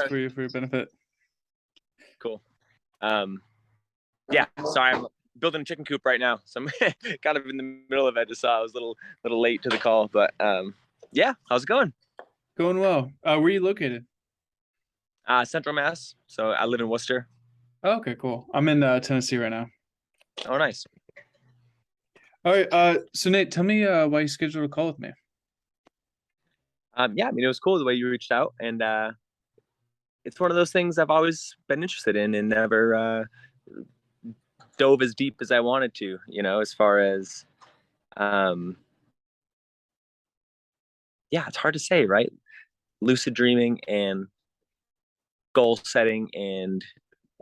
for your benefit. Cool. Yeah, sorry, I'm building a chicken coop right now, so I'm kind of in the middle of it. I just saw I was a little late to the call, but yeah, how's it going? Going well. Where are you located? Central Mass, so I live in Worcester. Oh, okay, cool. I'm in Tennessee right now. Oh, nice. All right. So Nate, tell me why you scheduled a call with me. Yeah, I mean, it was cool the way you reached out, and it's one of those things I've always been interested in and never dove as deep as I wanted to, as far as, yeah, it's hard to say, right? Lucid dreaming and goal setting and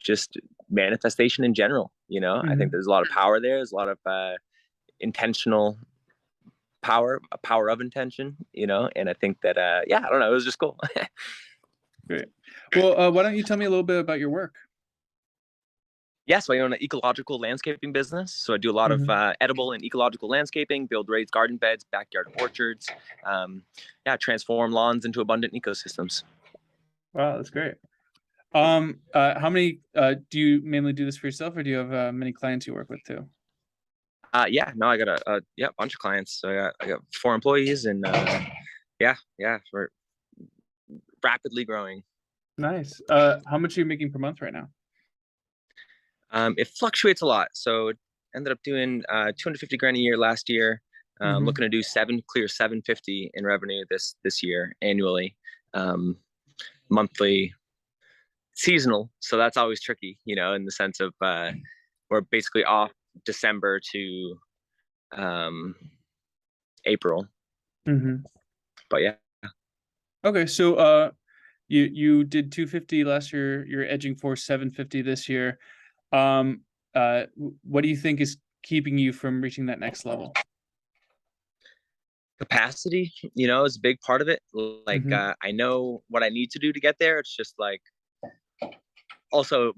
just manifestation in general. I think there's a lot of power there. There's a lot of intentional power, a power of intention, and I think that, yeah, I don't know. It was just cool. Great. Well, why don't you tell me a little bit about your work? Yeah, so I own an ecological landscaping business. So I do a lot of edible and ecological landscaping, build raised garden beds, backyard orchards, transform lawns into abundant ecosystems. Wow, that's great. How many do you mainly do this for yourself, or do you have many clients you work with too? Yeah, no, I got a bunch of clients. So I got 4 employees, and we're rapidly growing. Nice. How much are you making per month right now? It fluctuates a lot. So it ended up doing 250 grand a year last year. Looking to do 750 in revenue this year annually, monthly, seasonal. So that's always tricky, in the sense of we're basically off December to April. But yeah. Okay, so you did 250 last year. You're edging for 750 this year. What do you think is keeping you from reaching that next level? Capacity, is a big part of it. Like, I know what I need to do to get there. It's just like also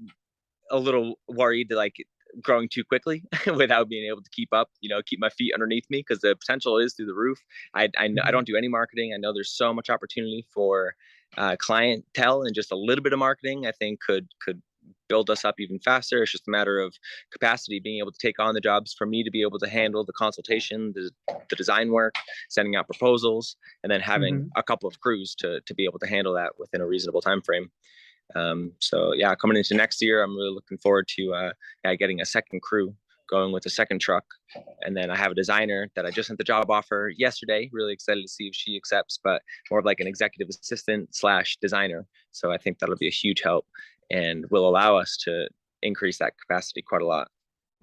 a little worried to like growing too quickly without being able to keep up, keep my feet underneath me, because the potential is through the roof. I don't do any marketing. I know there's so much opportunity for clientele, and just a little bit of marketing I think could build us up even faster. It's just a matter of capacity, being able to take on the jobs for me to be able to handle the consultation, the design work, sending out proposals, and then having a couple of crews to be able to handle that within a reasonable time frame. So yeah, coming into next year, I'm really looking forward to getting a second crew, going with a second truck. And then I have a designer that I just sent the job offer yesterday. Really excited to see if she accepts, but more of like an executive assistant / designer. So I think that'll be a huge help and will allow us to increase that capacity quite a lot.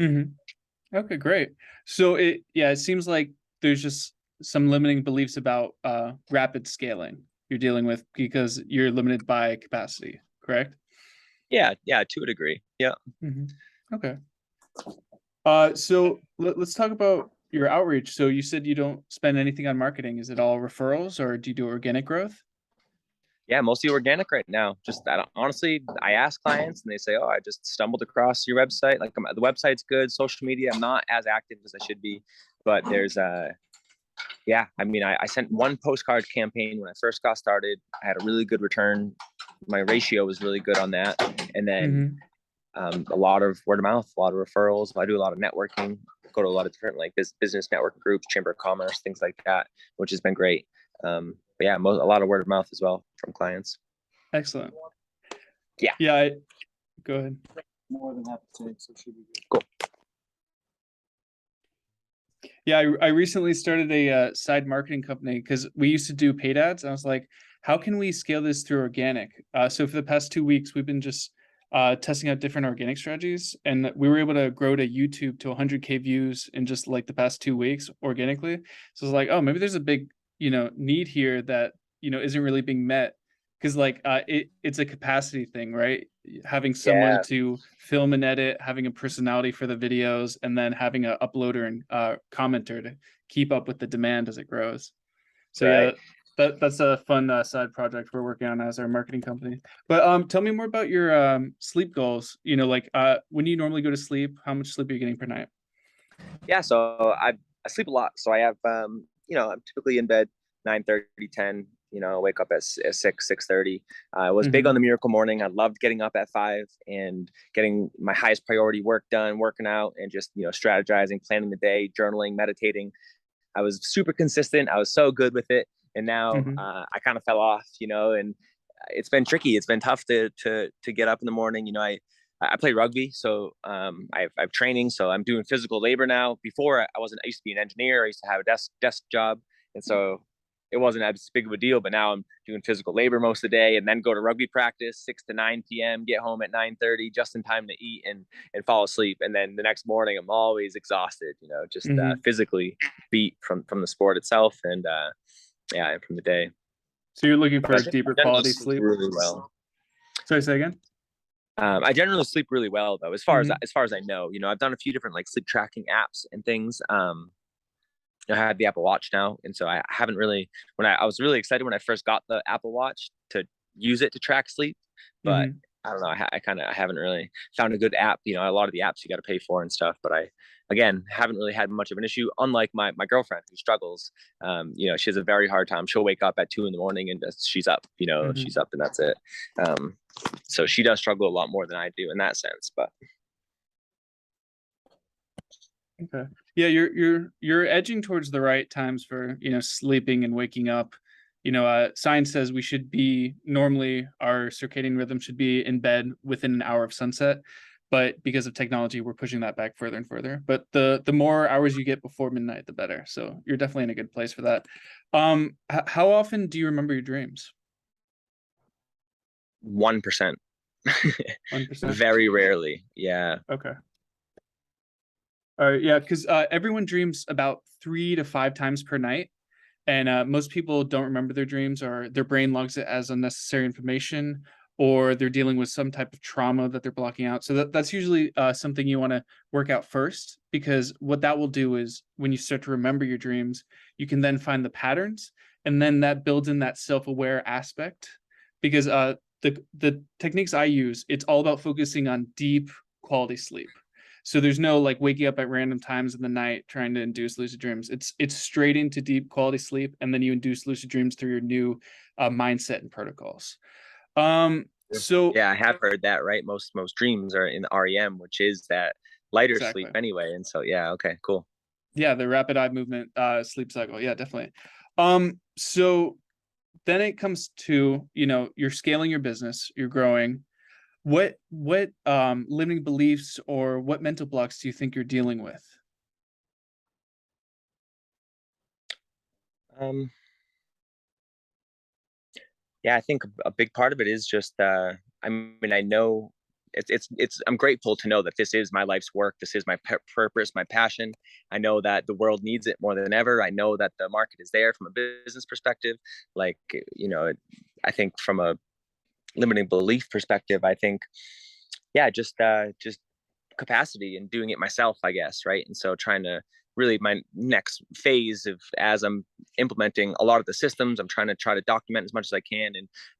Okay, great. So it seems like there's just some limiting beliefs about rapid scaling you're dealing with because you're limited by capacity, correct? Yeah, to a degree. Yeah. Okay. So let's talk about your outreach. So you said you don't spend anything on marketing. Is it all referrals, or do you do organic growth? Yeah, mostly organic right now. Just that, honestly, I ask clients and they say, "Oh, I just stumbled across your website. Like, the website's good. Social media, I'm not as active as I should be, but there's I mean, I sent one postcard campaign when I first got started. I had a really good return. My ratio was really good on that, and then a lot of word of mouth, a lot of referrals. I do a lot of networking. Go to a lot of different like business network groups, chamber of commerce, things like that, which has been great. But yeah, a lot of word of mouth as well from clients. Excellent. Yeah. Yeah. Go ahead. More than happy to take, so should be good. Cool. Yeah, I recently started a side marketing company because we used to do paid ads. And I was like, how can we scale this through organic? So for the past 2 weeks, we've been just testing out different organic strategies, and we were able to grow to YouTube to 100K views in just like the past 2 weeks organically. So it's like, oh, maybe there's a big need here that isn't really being met, because like it's a capacity thing, right? Having someone to film and edit, having a personality for the videos, and then having a uploader and commenter to keep up with the demand as it grows. So yeah, that's a fun side project we're working on as our marketing company. But tell me more about your sleep goals. Like when you normally go to sleep, how much sleep are you getting per night? Yeah, so I sleep a lot. So I have I'm typically in bed 9:30, 10. You know, wake up at 6:30. I was big on the miracle morning. I loved getting up at 5 and getting my highest priority work done, working out, and just, you know, strategizing, planning the day, journaling, meditating. I was super consistent. I was so good with it. And now I kind of fell off, you know, and it's been tricky. It's been tough to get up in the morning. You know, I play rugby, so I've training, so I'm doing physical labor now. Before I wasn't. I used to be an engineer. I used to have a desk job, and so it wasn't as big of a deal. But now I'm doing physical labor most of the day, and then go to rugby practice 6 to 9 p.m. Get home at 9:30, just in time to eat and fall asleep. And then the next morning, I'm always exhausted. You know, just physically beat from the sport itself, and and from the day. So you're looking for a deeper quality sleep? Really well. Sorry, say again? I generally sleep really well, though, as far as I know. You know, I've done a few different like sleep tracking apps and things. I have the Apple Watch now, and so I haven't really. I was really excited when I first got the Apple Watch to use it to track sleep, but I don't know. I haven't really found a good app. You know, a lot of the apps you got to pay for and stuff, but I haven't really had much of an issue. Unlike my girlfriend, who struggles. You know, she has a very hard time. She'll wake up at 2 a.m. and she's up. You know, she's up and that's it. So she does struggle a lot more than I do in that sense. But okay, yeah, you're edging towards the right times for, you know, sleeping and waking up. You know, science says we should be normally our circadian rhythm should be in bed within an hour of sunset. But because of technology, we're pushing that back further and further. But the more hours you get before midnight, the better. So you're definitely in a good place for that. How often do you remember your dreams? 1%. 1%. Very rarely. Yeah. Okay. All right. Yeah, because everyone dreams about 3 to 5 times per night. And most people don't remember their dreams, or their brain logs it as unnecessary information, or they're dealing with some type of trauma that they're blocking out. So that's usually something you want to work out first, because what that will do is when you start to remember your dreams, you can then find the patterns, and then that builds in that self-aware aspect. Because the techniques I use, it's all about focusing on deep quality sleep. So there's no like waking up at random times in the night trying to induce lucid dreams. It's straight into deep quality sleep, and then you induce lucid dreams through your new mindset and protocols. So yeah, I have heard that, right? Most dreams are in REM, which is that lighter sleep anyway. And so yeah, okay, cool. Yeah, the rapid eye movement sleep cycle. Yeah, definitely. So then it comes to, you know, you're scaling your business, you're growing. What limiting beliefs or what mental blocks do you think you're dealing with? Yeah, I think a big part of it is just I mean, I know it's I'm grateful to know that this is my life's work. This is my purpose, my passion. I know that the world needs it more than ever. I know that the market is there from a business perspective. Like, you know, I think from a limiting belief perspective, I think, yeah, just capacity and doing it myself, I guess, right? And so trying to really, my next phase of, as I'm implementing a lot of the systems, I'm trying to document as much as I can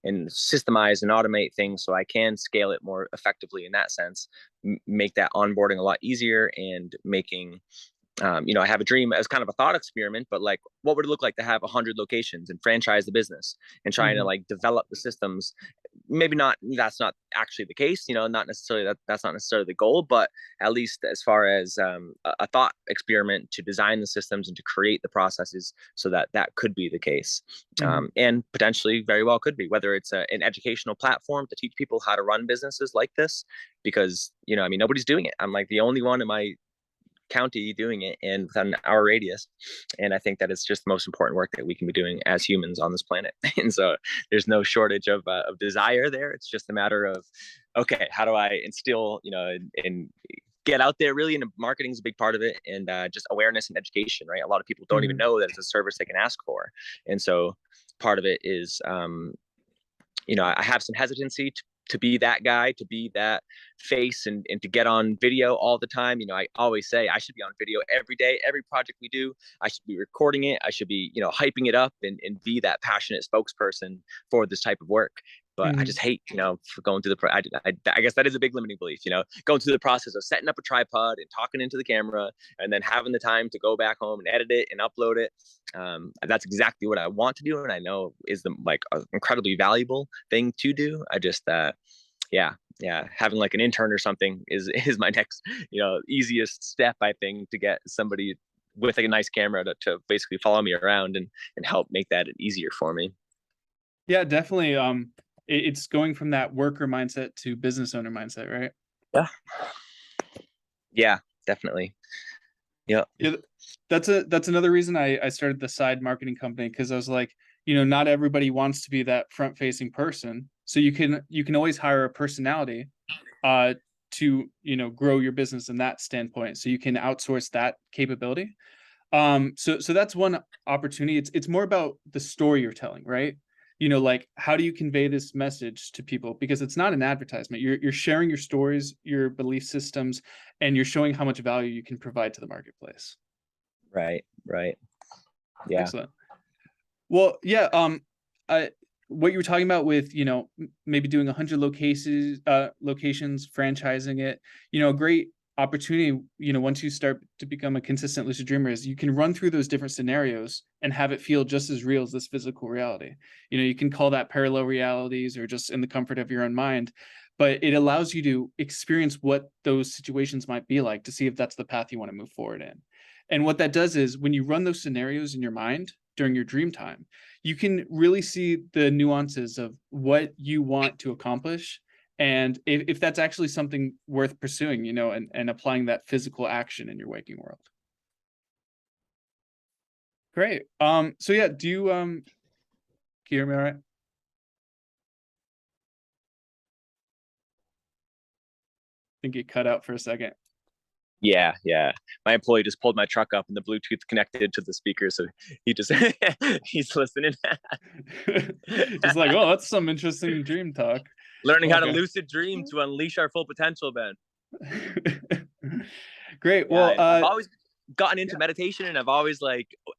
and systemize and automate things so I can scale it more effectively in that sense, make that onboarding a lot easier, and making you know, I have a dream as kind of a thought experiment, but like, what would it look like to have 100 locations and franchise the business and trying to like develop the systems? Maybe not, that's not actually the case, you know, not necessarily that's not necessarily the goal, but at least as far as a thought experiment to design the systems and to create the processes so that that could be the case. And potentially very well could be, whether it's an educational platform to teach people how to run businesses like this, because, you know, I mean, nobody's doing it. I'm like the only one in my county doing it and within an hour radius, and I think that it's just the most important work that we can be doing as humans on this planet. And so there's no shortage of desire there. It's just a matter of, okay, how do I instill, you know, and get out there really, and marketing is a big part of it, and just awareness and education, right? A lot of people don't even know that it's a service they can ask for, and so part of it is you know, I have some hesitancy to be that guy, to be that face, and to get on video all the time. You know, I always say I should be on video every day, every project we do. I should be recording it. I should be, you know, hyping it up and be that passionate spokesperson for this type of work. but I just hate, for going through I guess that is a big limiting belief, going through the process of setting up a tripod and talking into the camera and then having the time to go back home and edit it and upload it. That's exactly what I want to do, and I know is an incredibly valuable thing to do. I just yeah, having like an intern or something is my next easiest step, I think, to get somebody with a nice camera to basically follow me around and help make that easier for me. Yeah, definitely. It's going from that worker mindset to business owner mindset, right? Yeah, definitely. Yeah. That's another reason I started the side marketing company, because I was like, not everybody wants to be that front facing person. So you can always hire a personality to grow your business in that standpoint. So you can outsource that capability. So that's one opportunity. It's more about the story you're telling, right? Like, how do you convey this message to people? Because it's not an advertisement. You're sharing your stories, your belief systems, and you're showing how much value you can provide to the marketplace. Right. Yeah. Excellent. Well, yeah. What you were talking about with, maybe doing 100 locations, franchising it, a great opportunity, once you start to become a consistent lucid dreamer, is you can run through those different scenarios and have it feel just as real as this physical reality. You can call that parallel realities or just in the comfort of your own mind, but it allows you to experience what those situations might be like to see if that's the path you want to move forward in. And what that does is, when you run those scenarios in your mind during your dream time, you can really see the nuances of what you want to accomplish, and if that's actually something worth pursuing, and applying that physical action in your waking world. Great. So yeah, do you can you hear me all right? I think it cut out for a second. Yeah. My employee just pulled my truck up and the Bluetooth connected to the speaker, so he just he's listening. Just like, oh, that's some interesting dream talk. Learning how to lucid dream to unleash our full potential, Ben. Great. Well, I've always gotten into meditation, and I've always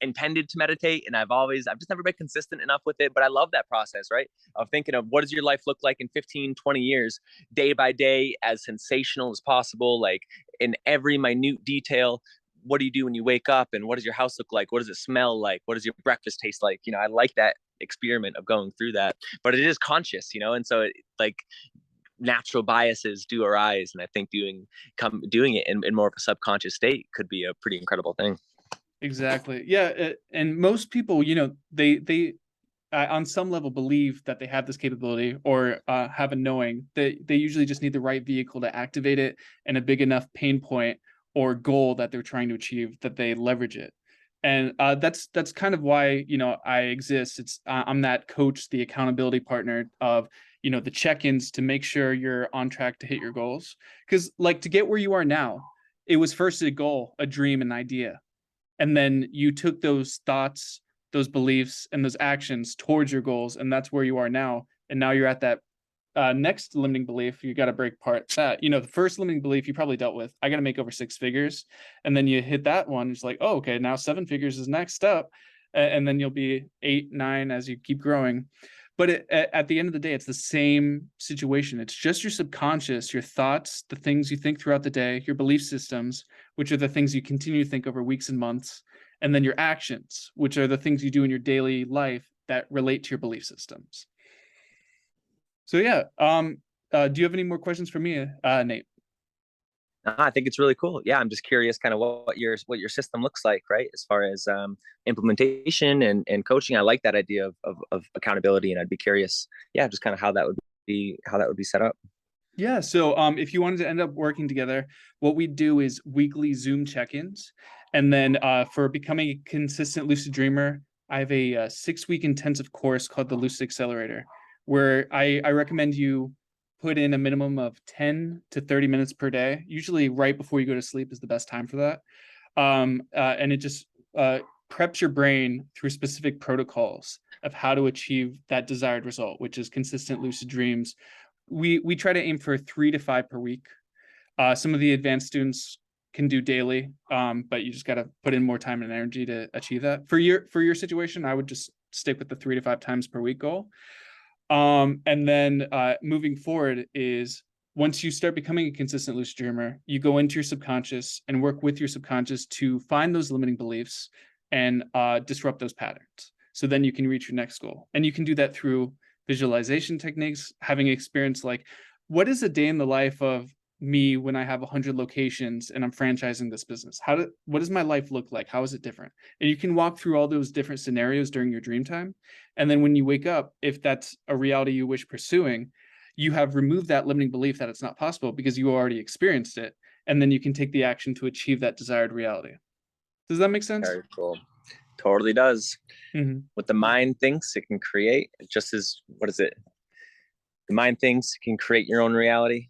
intended to meditate, and I've just never been consistent enough with it. But I love that process, right? Of thinking of what does your life look like in 15, 20 years, day by day, as sensational as possible, like in every minute detail. What do you do when you wake up, and what does your house look like? What does it smell like? What does your breakfast taste like? I like that experiment of going through that, but it is conscious, and so natural biases do arise, and I think doing it in more of a subconscious state could be a pretty incredible thing. Exactly. Yeah. And most people, they on some level believe that they have this capability, or have a knowing that they usually just need the right vehicle to activate it, and a big enough pain point or goal that they're trying to achieve that they leverage it. And that's kind of why I exist. I'm that coach, the accountability partner of the check-ins to make sure you're on track to hit your goals. Because to get where you are now, it was first a goal, a dream, an idea, and then you took those thoughts, those beliefs, and those actions towards your goals, and that's where you are now. And now you're at that next limiting belief. You got to break apart that. The first limiting belief you probably dealt with, I got to make over 6 figures, and then you hit that one. It's like, oh, okay, now 7 figures is next up, and then you'll be 8, 9 as you keep growing. But at the end of the day, it's the same situation. It's just your subconscious, your thoughts, the things you think throughout the day, your belief systems, which are the things you continue to think over weeks and months, and then your actions, which are the things you do in your daily life that relate to your belief systems. So yeah, do you have any more questions for me, Nate? I think it's really cool. Yeah, I'm just curious kind of what your system looks like, right? As far as implementation and coaching. I like that idea of accountability, and I'd be curious, just kind of how that would be set up. Yeah, so if you wanted to end up working together, what we do is weekly Zoom check-ins. And then for becoming a consistent lucid dreamer, I have a 6-week intensive course called the Lucid Accelerator, where I recommend you put in a minimum of 10 to 30 minutes per day. Usually right before you go to sleep is the best time for that. And it just preps your brain through specific protocols of how to achieve that desired result, which is consistent lucid dreams. We try to aim for 3 to 5 per week. Some of the advanced students can do daily, but you just got to put in more time and energy to achieve that. For your situation, I would just stick with the 3 to 5 times per week goal. And then moving forward is once you start becoming a consistent lucid dreamer, you go into your subconscious and work with your subconscious to find those limiting beliefs and disrupt those patterns. So then you can reach your next goal. And you can do that through visualization techniques, having experience like, what is a day in the life of me when I have 100 locations and I'm franchising this business? What does my life look like? How is it different? And you can walk through all those different scenarios during your dream time. And then when you wake up, if that's a reality you wish pursuing, you have removed that limiting belief that it's not possible because you already experienced it. And then you can take the action to achieve that desired reality. Does that make sense? Very cool. Totally does. Mm-hmm. What the mind thinks it can create, just as, what is it? The mind thinks it can create your own reality.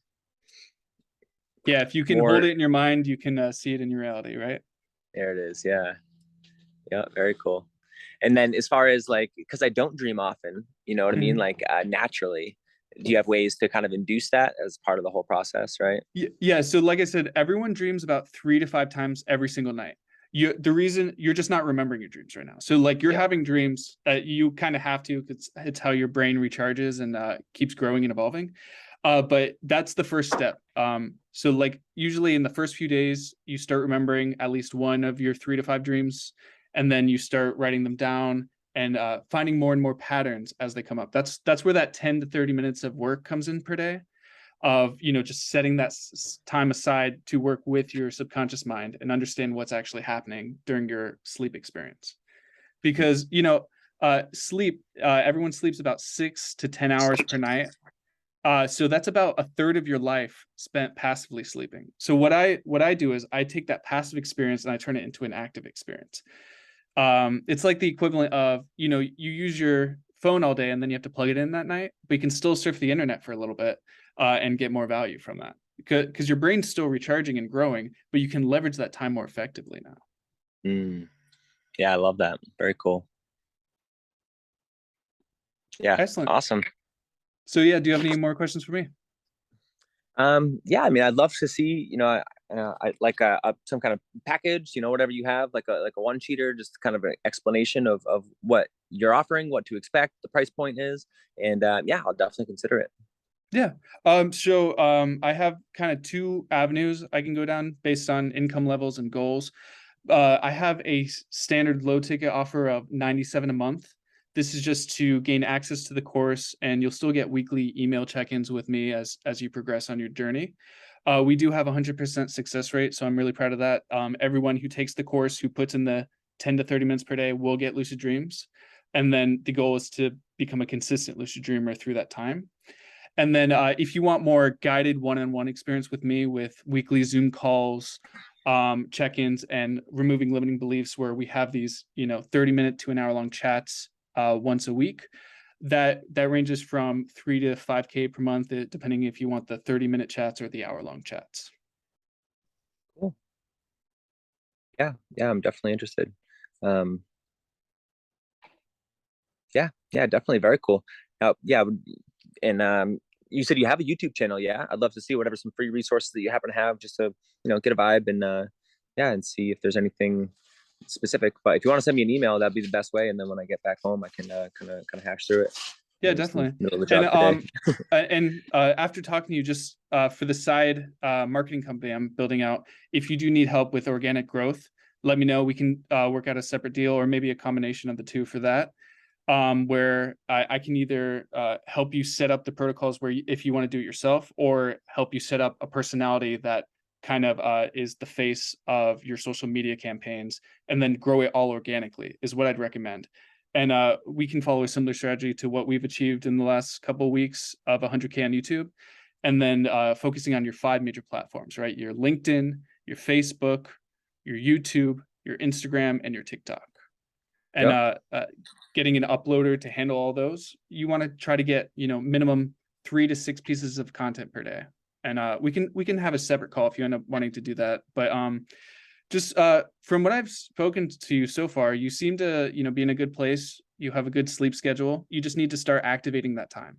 Yeah, if you can hold it in your mind, you can see it in your reality, right? There it is. Yeah. Yeah, very cool. And then as far as like, because I don't dream often, you know what I mean? Like naturally, do you have ways to kind of induce that as part of the whole process, right? Yeah. So like I said, everyone dreams about 3 to 5 times every single night. The reason you're just not remembering your dreams right now. So like you're having dreams, you kind of have to, because it's how your brain recharges and keeps growing and evolving. But that's the first step. So like usually in the first few days, you start remembering at least one of your 3 to 5 dreams, and then you start writing them down and finding more and more patterns as they come up. That's where that 10 to 30 minutes of work comes in per day, of just setting that time aside to work with your subconscious mind and understand what's actually happening during your sleep experience. Because sleep, everyone sleeps about 6 to 10 hours per night. So that's about a third of your life spent passively sleeping. So what I do is I take that passive experience and I turn it into an active experience. It's like the equivalent of, you use your phone all day and then you have to plug it in that night, but you can still surf the internet for a little bit and get more value from that, because your brain's still recharging and growing, but you can leverage that time more effectively now. Yeah, I love that. Very cool. Yeah. Excellent. Awesome. So yeah, do you have any more questions for me? Yeah, I mean, I'd love to see, I like some kind of package, whatever you have, like a one sheeter, just kind of an explanation of what you're offering, what to expect, the price point is, and yeah, I'll definitely consider it. Yeah. So I have kind of 2 avenues I can go down based on income levels and goals. I have a standard low ticket offer of $97 a month. This is just to gain access to the course, and you'll still get weekly email check-ins with me as you progress on your journey. We do have 100% success rate, so I'm really proud of that. Everyone who takes the course, who puts in the 10 to 30 minutes per day, will get lucid dreams. And then the goal is to become a consistent lucid dreamer through that time. And then if you want more guided one-on-one experience with me, with weekly Zoom calls, check-ins, and removing limiting beliefs, where we have these 30-minute to an hour-long chats once a week, that ranges from 3 to 5K per month, depending if you want the 30-minute chats or the hour-long chats. Cool. Yeah, I'm definitely interested. Yeah, definitely very cool. Yeah, and you said you have a YouTube channel. Yeah, I'd love to see whatever some free resources that you happen to have, just to get a vibe, and yeah, and see if there's anything specific. But if you want to send me an email, that'd be the best way, and then when I get back home, I can kind of hash through it. Yeah, definitely. And after talking to you, just for the side marketing company I'm building out, if you do need help with organic growth, let me know. We can work out a separate deal, or maybe a combination of the two for that. Where I can either help you set up the protocols where if you want to do it yourself, or help you set up a personality that kind of is the face of your social media campaigns, and then grow it all organically, is what I'd recommend. And we can follow a similar strategy to what we've achieved in the last couple of weeks of 100K on YouTube, and then focusing on your 5 major platforms, right? Your LinkedIn, your Facebook, your YouTube, your Instagram, and your TikTok. And getting an uploader to handle all those, you want to try to get minimum 3 to 6 pieces of content per day. And we can have a separate call if you end up wanting to do that. But just from what I've spoken to you so far, you seem to be in a good place. You have a good sleep schedule. You just need to start activating that time,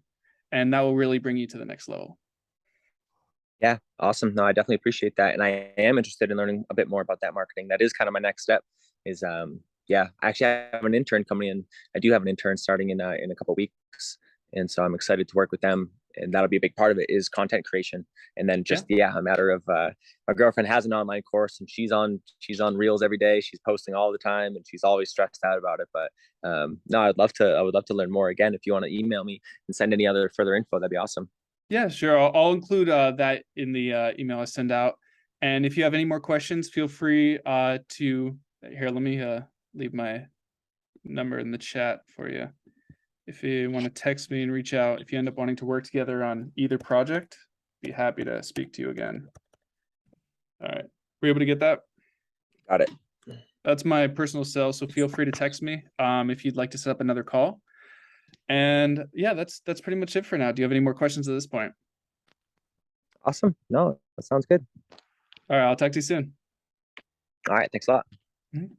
and that will really bring you to the next level. Yeah, awesome. No, I definitely appreciate that, and I am interested in learning a bit more about that marketing. That is kind of my next step. Is yeah, actually, I have an intern coming in. I do have an intern starting in a couple of weeks, And so I'm excited to work with them. And that'll be a big part of it is content creation. And then just, a matter of, my girlfriend has an online course and she's on reels every day. She's posting all the time and she's always stressed out about it. But no, I would love to learn more. Again, if you want to email me and send any other further info, that'd be awesome. Yeah, sure. I'll include that in the email I send out. And if you have any more questions, feel free to here. Let me leave my number in the chat for you. If you want to text me and reach out, if you end up wanting to work together on either project, be happy to speak to you again. All right, were you able to get that? Got it. That's my personal cell, so feel free to text me if you'd like to set up another call. And yeah, that's pretty much it for now. Do you have any more questions at this point? Awesome. No, that sounds good. All right, I'll talk to you soon. All right, thanks a lot. Mm-hmm.